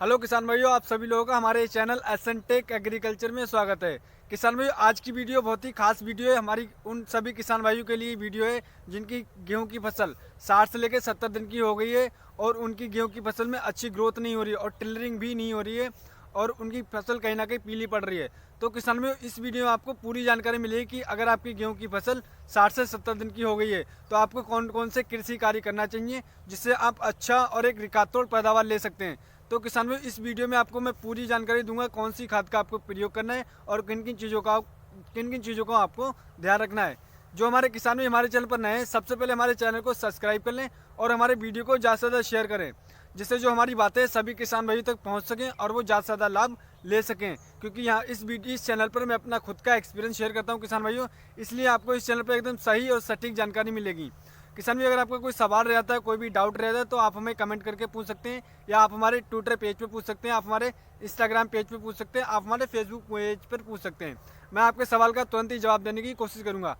Hello किसान भाइयों, आप सभी लोगों का हमारे चैनल एसन टेक एग्रीकल्चर में स्वागत है। किसान भाइयों, आज की वीडियो बहुत ही खास वीडियो है। हमारी उन सभी किसान भाइयों के लिए वीडियो है जिनकी गेहूं की फसल 60 से लेकर 70 दिन की हो गई है और उनकी गेहूं की फसल में अच्छी ग्रोथ नहीं हो रही है और टिलरिंग भी नहीं हो रही है और उनकी फसल कहीं ना कहीं पीली पड़ रही है। तो किसान भाइयों, इस वीडियो में आपको पूरी जानकारी मिलेगी कि अगर आपकी गेहूं की फसल 60 से 70 दिन की हो गई है तो आपको कौन कौन से कृषि कार्य करना चाहिए जिससे आप अच्छा और एक रिकॉर्ड पैदावार ले सकते हैं। तो किसान भाई, इस वीडियो में आपको मैं पूरी जानकारी दूंगा कौन सी खाद का आपको प्रयोग करना है और किन किन चीज़ों का आपको ध्यान रखना है। जो हमारे किसान भाई हमारे चैनल पर नए हैं, सबसे पहले हमारे चैनल को सब्सक्राइब कर लें और हमारे वीडियो को ज़्यादा से ज़्यादा शेयर करें, जिससे जो हमारी बातें सभी किसान भाइयों तक पहुंच सकें और वो ज़्यादा से ज़्यादा लाभ ले सकें। क्योंकि यहाँ इस चैनल पर मैं अपना खुद का एक्सपीरियंस शेयर करता हूँ किसान भाइयों, इसलिए आपको इस चैनल पर एकदम सही और सटीक जानकारी मिलेगी। किसान भाई, अगर आपका कोई सवाल रहता है, कोई भी डाउट रहता है तो आप हमें कमेंट करके पूछ सकते हैं, या आप हमारे ट्विटर पेज पे पूछ सकते हैं, आप हमारे इंस्टाग्राम पेज पे पूछ सकते हैं, आप हमारे फेसबुक पेज पर पूछ सकते हैं। मैं आपके सवाल का तुरंत ही जवाब देने की कोशिश करूंगा।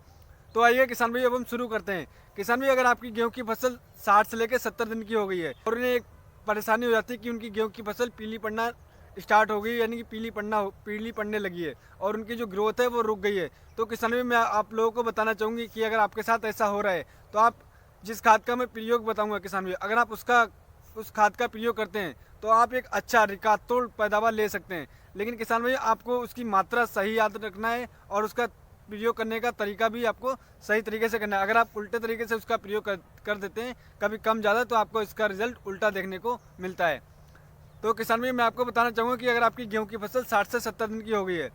तो आइए किसान भाई, अब हम शुरू करते हैं। किसान भाई, अगर आपकी गेहूँ की फसल 60 से लेकर 70 दिन की हो गई है और उन्हें एक परेशानी हो जाती है कि उनकी गेहूँ की फसल पीली पड़ना स्टार्ट हो गई, यानी कि पीली पड़ने लगी है और उनकी जो ग्रोथ है वो रुक गई है। तो किसान भाई, मैं आप लोगों को बताना चाहूँगी कि अगर आपके साथ ऐसा हो रहा है तो आप जिस खाद का मैं प्रयोग बताऊंगा किसान भाई, अगर आप उस खाद का प्रयोग करते हैं तो आप एक अच्छा रिकॉर्ड पैदावार ले सकते हैं। लेकिन किसान भाई, आपको उसकी मात्रा सही याद रखना है और उसका प्रयोग करने का तरीका भी आपको सही तरीके से करना है। अगर आप उल्टे तरीके से उसका प्रयोग कर देते हैं, कभी कम ज़्यादा, तो आपको इसका रिजल्ट उल्टा देखने को मिलता है। तो किसान भाई, मैं आपको बताना चाहूँगा कि अगर आपकी गेहूँ की फसल 60 से 70 दिन की हो गई है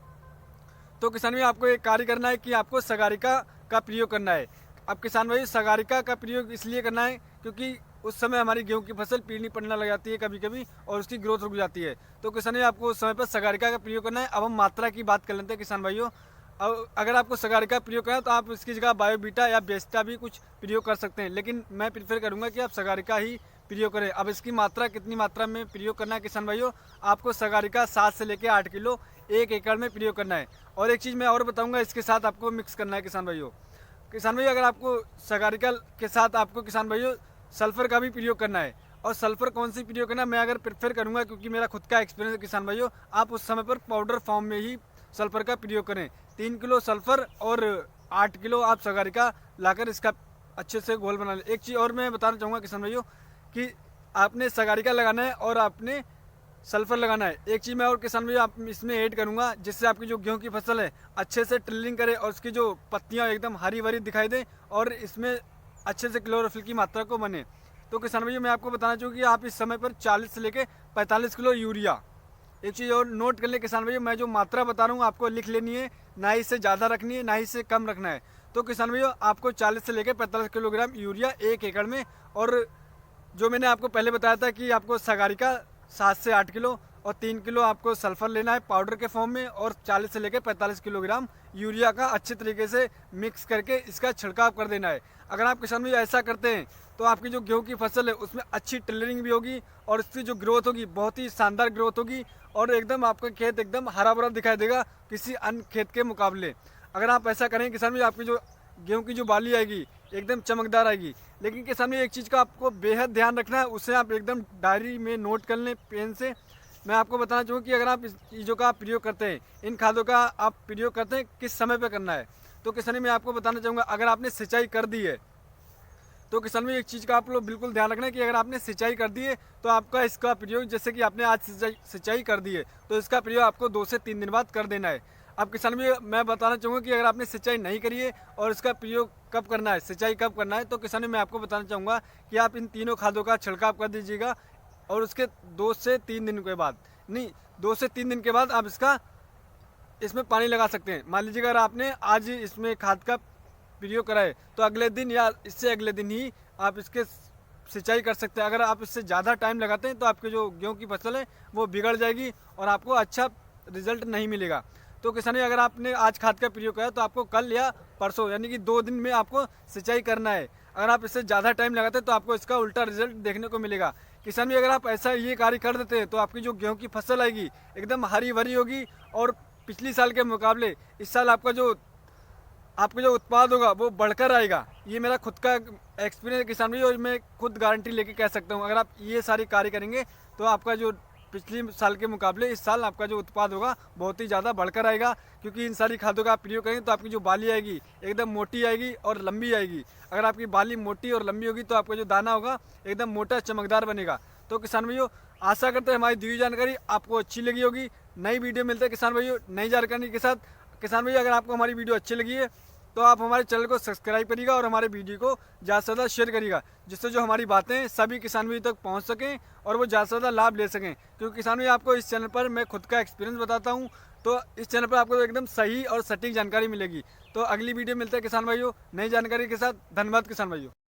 तो किसान भाई, आपको एक कार्य करना है कि आपको सगारिका का प्रयोग करना है। अब किसान भाई, सगारिका का प्रयोग इसलिए करना है क्योंकि उस समय हमारी गेहूं की फसल पीली पड़ने लग जाती है कभी कभी और उसकी ग्रोथ रुक जाती है। तो किसान भाई, आपको उस समय पर सगारिका का प्रयोग करना है। अब हम मात्रा की बात कर लेते हैं किसान भाइयों। अब अगर आपको सगारिका प्रयोग करना है तो आप इसकी जगह बायोबीटा या बेस्टा भी कुछ प्रयोग कर सकते हैं, लेकिन मैं प्रीफर करूंगा कि आप सगारिका ही प्रयोग करें। अब इसकी मात्रा कितनी मात्रा में प्रयोग करना है किसान भाइयों, आपको सगारिका 7 से लेकर 8 किलो 1 एकड़ में प्रयोग करना है। और एक चीज़ मैं और बताऊंगा, इसके साथ आपको मिक्स करना है किसान भाइयों। किसान भाई, अगर आपको सगारिका के साथ आपको किसान भाइयों सल्फर का भी प्रयोग करना है। और सल्फर कौन सी प्रयोग करना है मैं अगर प्रेफर करूंगा, क्योंकि मेरा खुद का एक्सपीरियंस है किसान भाइयों, आप उस समय पर पाउडर फॉर्म में ही सल्फर का प्रयोग करें। 3 किलो सल्फर और 8 किलो आप सगारिका लाकर इसका अच्छे से घोल बना लें। एक चीज़ और मैं बताना चाहूँगा किसान भाइयों कि आपने सगारिका लगाना है और आपने सल्फर लगाना है। एक चीज़ मैं और किसान भाई आप इसमें ऐड करूंगा, जिससे आपकी जो गेहूं की फसल है अच्छे से टिलरिंग करे और उसकी जो पत्तियां एकदम हरी भरी दिखाई दे और इसमें अच्छे से क्लोरोफिल की मात्रा को बने। तो किसान भाई, मैं आपको बताना चाहूँ कि आप इस समय पर 40 से लेकर 45 किलो यूरिया, एक चीज़ और नोट कर ले किसान भाई, मैं जो मात्रा बता रहा हूँ आपको लिख लेनी है, ना ही से ज़्यादा रखनी है ना ही से कम रखना है। तो किसान भाई, आपको 40 से लेकर 45 किलोग्राम यूरिया 1 एकड़ में, और जो मैंने आपको पहले बताया था कि आपको सगारिका 7 से 8 किलो और 3 किलो आपको सल्फर लेना है पाउडर के फॉर्म में, और 40 से लेकर 45 किलोग्राम यूरिया का अच्छे तरीके से मिक्स करके इसका छिड़काव कर देना है। अगर आप किसान भाई ऐसा करते हैं तो आपकी जो गेहूं की फसल है उसमें अच्छी टिलरिंग भी होगी और इसकी जो ग्रोथ होगी बहुत ही शानदार ग्रोथ होगी और एकदम आपका खेत एकदम हरा भरा दिखाई देगा किसी अन्य खेत के मुकाबले। अगर आप ऐसा करें किसान भाई, आपकी जो गेहूं की जो बाली आएगी एकदम चमकदार आएगी। लेकिन किसान भाई, एक चीज़ का आपको बेहद ध्यान रखना है, उसे आप एकदम डायरी में नोट कर लें पेन से। मैं आपको बताना चाहूँ कि अगर आप इस चीज़ों का प्रयोग करते हैं, इन खादों का आप प्रयोग करते हैं, किस समय पर करना है। तो किसान भाई, मैं आपको बताना चाहूँगा, अगर आपने सिंचाई कर दी है तो किसान भाई एक चीज़ का आप लोग बिल्कुल ध्यान रखना है कि अगर आपने सिंचाई कर दी है तो आपका इसका प्रयोग, जैसे कि आपने आज सिंचाई कर दी है तो इसका प्रयोग आपको 2 से 3 दिन बाद कर देना है। अब किसान भाई, मैं बताना चाहूँगा कि अगर आपने सिंचाई नहीं करी है और इसका प्रयोग कब करना है, सिंचाई कब करना है, तो किसान भाई मैं आपको बताना चाहूँगा कि आप इन तीनों खादों का छिड़काव कर दीजिएगा और उसके 2 से 3 दिन के बाद, नहीं 2 से 3 दिन के बाद आप इसमें पानी लगा सकते हैं। मान लीजिए अगर आपने आज इसमें खाद का प्रयोग करा है तो अगले दिन या इससे अगले दिन ही आप इसके सिंचाई कर सकते हैं। अगर आप इससे ज़्यादा टाइम लगाते हैं तो आपके जो गेहूं की फसल है वो बिगड़ जाएगी और आपको अच्छा रिजल्ट नहीं मिलेगा। तो किसान भाई, अगर आपने आज खाद का प्रयोग करा तो आपको कल या परसों यानी कि 2 दिन में आपको सिंचाई करना है। अगर आप इससे ज़्यादा टाइम लगाते हैं तो आपको इसका उल्टा रिजल्ट देखने को मिलेगा। किसान भाई, अगर आप ऐसा ये कार्य कर देते हैं तो आपकी जो गेहूँ की फसल आएगी एकदम हरी भरी होगी और पिछली साल के मुकाबले इस साल आपका जो उत्पाद होगा वो बढ़कर आएगा। ये मेरा खुद का एक्सपीरियंस किसान भाई और मैं खुद गारंटी लेके कह सकता हूँ। अगर आप ये सारी कार्य करेंगे तो आपका जो पिछली साल के मुकाबले इस साल आपका जो उत्पाद होगा बहुत ही ज़्यादा बढ़कर आएगा, क्योंकि इन सारी खादों का आप प्रयोग करेंगे तो आपकी जो बाली आएगी एकदम मोटी आएगी और लंबी आएगी। अगर आपकी बाली मोटी और लंबी होगी तो आपका जो दाना होगा एकदम मोटा चमकदार बनेगा। तो किसान भाइयों, आशा करते हैं हमारी दी हुई जानकारी आपको अच्छी लगी होगी। नई वीडियो मिलते हैं किसान भाइयों नई जानकारी के साथ। किसान भाइयों, अगर आपको हमारी वीडियो अच्छी लगी है तो आप हमारे चैनल को सब्सक्राइब करिएगा और हमारे वीडियो को ज़्यादा से ज़्यादा शेयर करिएगा, जिससे जो हमारी बातें सभी किसान भाइयों तक पहुंच सकें और वो ज़्यादा से ज़्यादा लाभ ले सकें। क्योंकि किसान भाई, आपको इस चैनल पर मैं खुद का एक्सपीरियंस बताता हूं, तो इस चैनल पर आपको एकदम सही और सटीक जानकारी मिलेगी। तो अगली वीडियो मिलते हैं किसान भाइयों नई जानकारी के साथ। धन्यवाद किसान भाइयों।